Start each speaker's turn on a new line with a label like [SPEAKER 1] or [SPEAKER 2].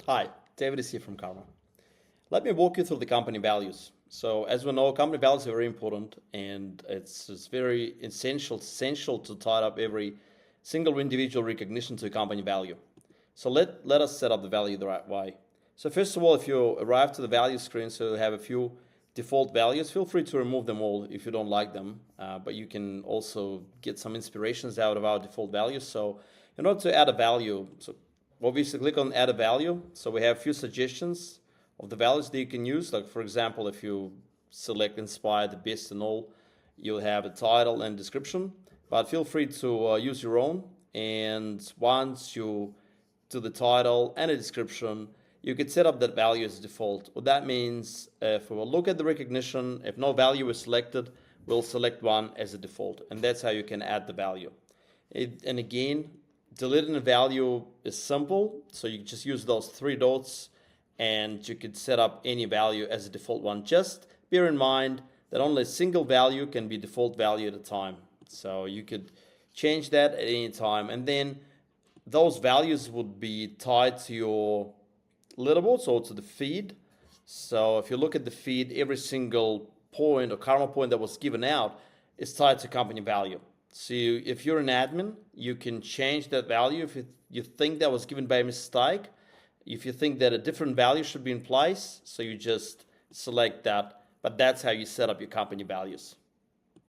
[SPEAKER 1] Hi, David is here from Karma. Let me walk you through the company values. So as we know, company values are very important and it's very essential to tie up every single individual recognition to a company value. So let us set up the value the right way. So first of all, if you arrive to the value screen, so you have a few default values, feel free to remove them all if you don't like them, but you can also get some inspirations out of our default values. So in order to add a value, so obviously click on add a value. So we have a few suggestions of the values that you can use. Like for example, if you select inspire, the best and all, you'll have a title and description, but feel free to use your own. And once you do the title and a description, you could set up that value as default. What that means, if we will look at the recognition, if no value is selected, we'll select one as a default. And that's how you can add the value. And again, deleting a value is simple. So you just use those three dots and you could set up any value as a default one. Just bear in mind that only a single value can be default value at a time. So you could change that at any time. And then those values would be tied to your leaderboard, so to the feed. So if you look at the feed, every single point or karma point that was given out is tied to company value. So if you're an admin, you can change that value if you think that was given by a mistake. If you think that a different value should be in place, so you just select that. But that's how you set up your company values.